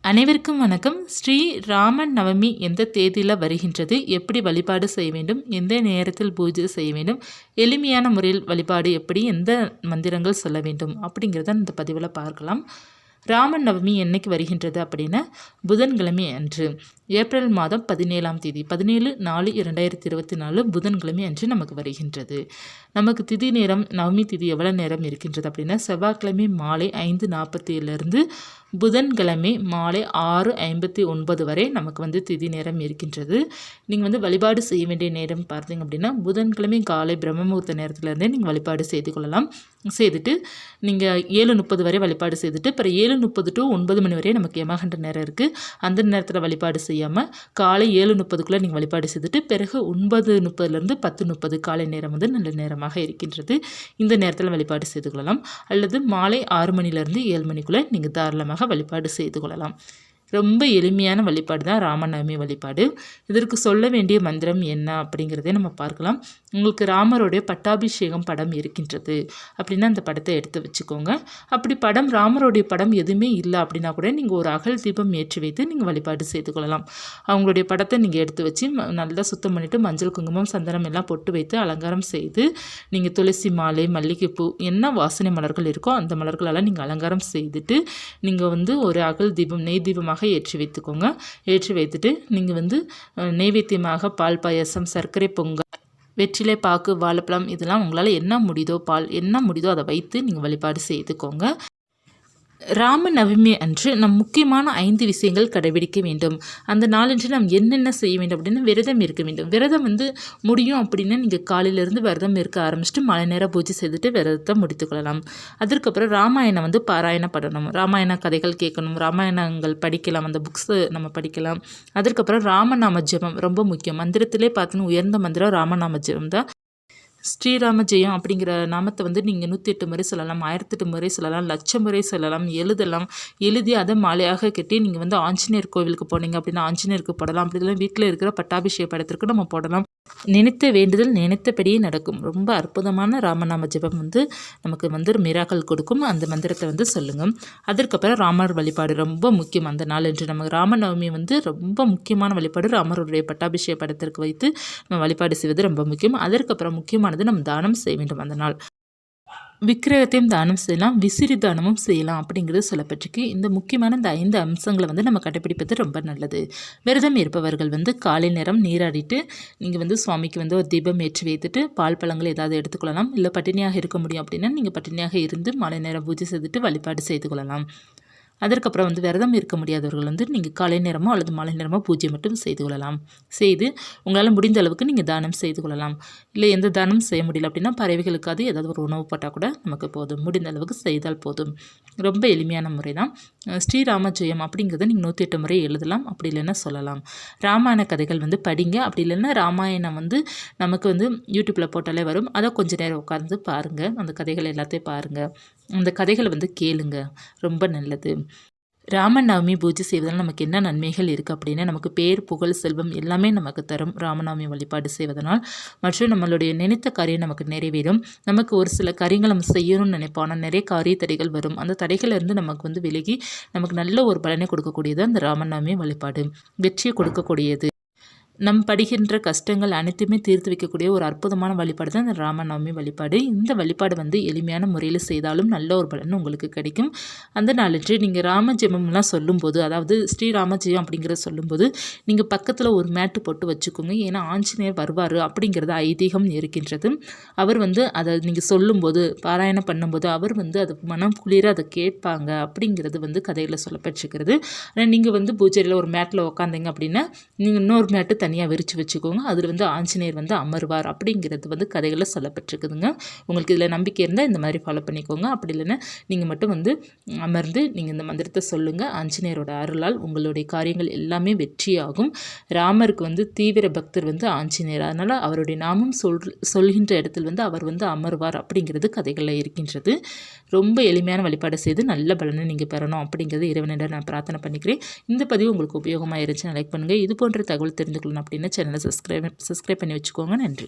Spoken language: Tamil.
அனைவருக்கும் வணக்கம். ஸ்ரீ ராம நவமி எந்த தேதியில் வருகின்றது, எப்படி வழிபாடு செய்ய வேண்டும், எந்த நேரத்தில் பூஜை செய்ய வேண்டும், எளிமையான முறையில் வழிபாடு எப்படி, எந்த மந்திரங்கள் சொல்ல வேண்டும் அப்படிங்கிறத இந்த பதிவில் பார்க்கலாம். ராம நவமி என்னைக்கு வருகின்றது அப்படின்னா புதன்கிழமை அன்று ஏப்ரல் மாதம் 17ஆம் தேதி 17/4/2024 புதன்கிழமை அன்று நமக்கு வருகின்றது. நமக்கு திதி நேரம் நவமி திதி எவ்வளோ நேரம் இருக்கின்றது அப்படின்னா செவ்வாய்க்கிழமை மாலை 5:47 புதன்கிழமை மாலை 6:59 வரை நமக்கு திதி நேரம் இருக்கின்றது. நீங்கள் வழிபாடு செய்ய வேண்டிய நேரம் பார்த்தீங்க அப்படின்னா புதன்கிழமை காலை பிரம்மமுகூர்த்த நேரத்துலேருந்தே நீங்கள் வழிபாடு செய்து கொள்ளலாம். செய்துட்டு நீங்கள் 7:30 வரை வழிபாடு செய்துட்டு அப்புறம் 7:30 to 9 மணி வரை நமக்கு யமகண்ட நேரம் இருக்குது. அந்த நேரத்தில் வழிபாடு செய்யாமல் காலை 7:30க்குள்ளே நீங்கள் வழிபாடு செய்துட்டு பிறகு 9:30 10:30 காலை நேரம் நல்ல நேரமாக இருக்கின்றது. இந்த நேரத்தில் வழிபாடு செய்து கொள்ளலாம். அல்லது மாலை 6 மணிலேருந்து 7 மணிக்குள்ளே நீங்கள் தாராளமாக வழிபாடு செய்து கொள்ளலாம். ரொம்ப எளிமையான வழிபாடு தான் ராமநவமி வழிபாடு. இதற்கு சொல்ல வேண்டிய மந்திரம் என்ன அப்படிங்கிறதே நம்ம பார்க்கலாம். உங்களுக்கு ராமருடைய பட்டாபிஷேகம் படம் இருக்கின்றது அப்படின்னா அந்த படத்தை எடுத்து வச்சுக்கோங்க. அப்படி ராமருடைய படம் எதுவுமே இல்லை அப்படின்னா கூட நீங்கள் ஒரு அகல் தீபம் ஏற்றி வைத்து நீங்கள் வழிபாடு செய்து கொள்ளலாம். அவங்களுடைய படத்தை நீங்கள் எடுத்து வச்சு நல்லா சுத்தம் பண்ணிவிட்டு மஞ்சள் குங்குமம் சந்தனம் எல்லாம் பொட்டு வைத்து அலங்காரம் செய்து நீங்கள் துளசி மாலை மல்லிகைப்பூ என்ன வாசனை மலர்கள் இருக்கோ அந்த மலர்களெல்லாம் நீங்கள் அலங்காரம் செய்துட்டு நீங்கள் ஒரு அகல் தீபம் நெய் தீபமாக ஏற்றி வைத்துக்கோங்க. ஏற்றி வைத்துட்டு நீங்கள் நெய்வேத்தியமாக பால் பாயசம் சர்க்கரை பொங்கல் வெற்றிலை பாக்கு வாழைப்பழம் இதெல்லாம் உங்களால் என்ன முடியுதோ பால் என்ன முடியுதோ அதை வைத்து நீங்கள் வழிபாடு செய்துக்கோங்க. ராம நவமி அன்று நம் முக்கியமான 5 விஷயங்கள் கடைபிடிக்க வேண்டும். அந்த நாளன்று நாம் என்னென்ன செய்ய வேண்டும் அப்படின்னா விரதம் இருக்க வேண்டும். விரதம் முடியும் அப்படின்னா நீங்கள் காலையிலேருந்து விரதம் இருக்க ஆரம்பிச்சுட்டு மழை நேரம் பூஜை செய்துட்டு விரதத்தை முடித்துக்கொள்ளலாம். அதற்கப்புறம் ராமாயணம் பாராயணம் பண்ணணும். ராமாயண கதைகள் கேட்கணும். ராமாயணங்கள் படிக்கலாம். அந்த புக்ஸு நம்ம படிக்கலாம். அதற்கப்புறம் ராமநாம ஜெபம் ரொம்ப முக்கியம். மந்திரத்திலே பார்த்தீங்கன்னா உயர்ந்த மந்திரம் ராமநாம ஜெபம் தான். ஸ்ரீராம ஜெயம் அப்படிங்கிற நாமத்தை நீங்கள் 108 முறை சொல்லலாம், 1008 முறை சொல்லலாம், 1,00,000 முறை சொல்லலாம், எழுதலாம். எழுதி அதை மாலையாக கட்டி நீங்கள் ஆஞ்சநேயர் கோவிலுக்கு போனீங்க அப்படின்னா ஆஞ்சநேயருக்கு போடலாம். அப்படி இல்லை வீட்டில் இருக்கிற பட்டாபிஷேக படத்திற்கு நம்ம போடலாம். நினைத்த வேண்டுதல் நினைத்தபடியே நடக்கும். ரொம்ப அற்புதமான ராமநாம ஜெபம் நமக்கு மிராக்கள் கொடுக்கும். அந்த மந்திரத்தை சொல்லுங்கள். அதற்கப்புறம் ராமர் வழிபாடு ரொம்ப முக்கியம். அந்த நாள் என்று நமக்கு ராமநவமி ரொம்ப முக்கியமான வழிபாடு. ராமருடைய பட்டாபிஷேக படத்திற்கு வைத்து நம்ம வழிபாடு செய்வது ரொம்ப முக்கியம். அதற்கப்புறம் முக்கியமானது நம்ம தானம் செய்ய வேண்டும். அந்த நாள் விக்கிரகத்தையும் தானம் செய்யலாம், விசிறி தானமும் செய்யலாம் அப்படிங்கிறது சொல்லப்பட்டிருக்கு. இந்த முக்கியமான இந்த 5 அம்சங்களை நம்ம கடைபிடிப்பது ரொம்ப நல்லது. விரதம் இருப்பவர்கள் காலை நேரம் நீராடிட்டு நீங்கள் சுவாமிக்கு ஒரு தீபம் ஏற்றி வைத்துட்டு பால் பழங்கள் ஏதாவது எடுத்துக்கொள்ளலாம். இல்லை பட்டினியாக இருக்க முடியும் அப்படின்னா நீங்கள் பட்டினியாக இருந்து மாலை நேரம் பூஜை செய்துட்டு வழிபாடு செய்து கொள்ளலாம். அதற்கப்புறம் விரதம் இருக்க முடியாதவர்கள் நீங்கள் காலை நேரமோ அல்லது மாலை நேரமோ பூஜை மட்டும் செய்து கொள்ளலாம். செய்து உங்களால் முடிந்த அளவுக்கு நீங்கள் தானம் செய்து கொள்ளலாம். இல்லை எந்த தானம் செய்ய முடியல அப்படின்னா பறவைகளுக்காவது ஏதாவது ஒரு உணவு போட்டால் கூட நமக்கு போதும். முடிந்த அளவுக்கு செய்தால் போதும். ரொம்ப எளிமையான முறை தான். ஸ்ரீராம ஜெயம் அப்படிங்கிறத நீங்கள் 108 முறை எழுதலாம். அப்படி இல்லைன்னா சொல்லலாம். ராமாயண கதைகள் படிங்க. அப்படி இல்லைன்னா ராமாயணம் நமக்கு யூடியூப்பில் போட்டாலே வரும். அதை கொஞ்சம் நேரம் உட்கார்ந்து பாருங்கள். அந்த கதைகள் எல்லாத்தையும் பாருங்கள். அந்த கதைகளை கேளுங்க. ரொம்ப நல்லது. ராமநவமி பூஜை செய்வதால் நமக்கு என்ன நன்மைகள் இருக்குது அப்படின்னா நமக்கு பேர் புகழ் செல்வம் எல்லாமே நமக்கு தரும். ராமநவமி வழிபாடு செய்வதனால் மற்றும் நம்மளுடைய நினைத்த காரியம் நமக்கு நிறைவேறும். நமக்கு ஒரு சில காரியங்கள் நம்ம செய்யணும்னு நினைப்போம். ஆனால் நிறைய காரிய தடைகள் வரும். அந்த தடைகளிலிருந்து நமக்கு விலகி நமக்கு நல்ல ஒரு பலனை கொடுக்கக்கூடியது அந்த ராமநவமி வழிபாடு. வெற்றியை கொடுக்கக்கூடியது. நம் படுகின்ற கஷ்டங்கள் அனைத்துமே தீர்த்து வைக்கக்கூடிய ஒரு அற்புதமான வழிபாடு தான் இந்த ராமநவமி வழிபாடு. இந்த வழிபாடு எளிமையான முறையில் செய்தாலும் நல்ல ஒரு பலன் உங்களுக்கு கிடைக்கும். அந்த நாளன்று நீங்கள் ராமஜெபம்லாம் சொல்லும்போது, அதாவது ஸ்ரீராமஜெயம் அப்படிங்கிறத சொல்லும்போது நீங்கள் பக்கத்தில் ஒரு மேட்டு போட்டு வச்சுக்கோங்க. ஏன்னா ஆஞ்சநேயர் வருவார் அப்படிங்கிறது ஐதீகம் இருக்கின்றது. அவர் அதை நீங்கள் சொல்லும்போது பாராயணம் பண்ணும்போது அவர் அது மனம் குளிர அதை கேட்பாங்க அப்படிங்கிறது கதையில் சொல்லப்பட்டிருக்கிறது. ஆனால் நீங்கள் பூஜையில் ஒரு மேட்டில் உட்காந்தீங்க அப்படின்னா நீங்கள் இன்னொரு மேட்டு தனியாக விரித்து வச்சுக்கோங்க. அதில் ஆஞ்சநேயர் அமர்வார் அப்படிங்கிறது கதைகளில் சொல்லப்பட்டிருக்குதுங்க. உங்களுக்கு இதில் நம்பிக்கை இருந்தால் இந்த மாதிரி ஃபாலோ பண்ணிக்கோங்க. அப்படி இல்லைன்னா நீங்கள் மட்டும் அமர்ந்து நீங்கள் இந்த மந்திரத்தை சொல்லுங்கள். ஆஞ்சநேயரோட அருளால் உங்களுடைய காரியங்கள் எல்லாமே வெற்றியாகும். ராமருக்கு தீவிர பக்தர் ஆஞ்சநேயர். அதனால் அவருடைய நாமம் சொல்கின்ற இடத்தில் அவர் அமர்வார் அப்படிங்கிறது கதைகளில் இருக்கின்றது. ரொம்ப எளிமையான வழிபாடு செய்து நல்ல பலனை நீங்கள் பெறணும் அப்படிங்கிறது இறைவனிடம் நான் பிரார்த்தனை பண்ணிக்கிறேன். இந்த பதிவு உங்களுக்கு உபயோகமாக இருந்துச்சுன்னா லைக் பண்ணுங்கள். இது போன்ற தகவல் தெரிந்து கொள்ளணும் அப்படின்னா சேனலை சப்ஸ்கிரைப் பண்ணி வச்சுக்கோங்க. நன்றி.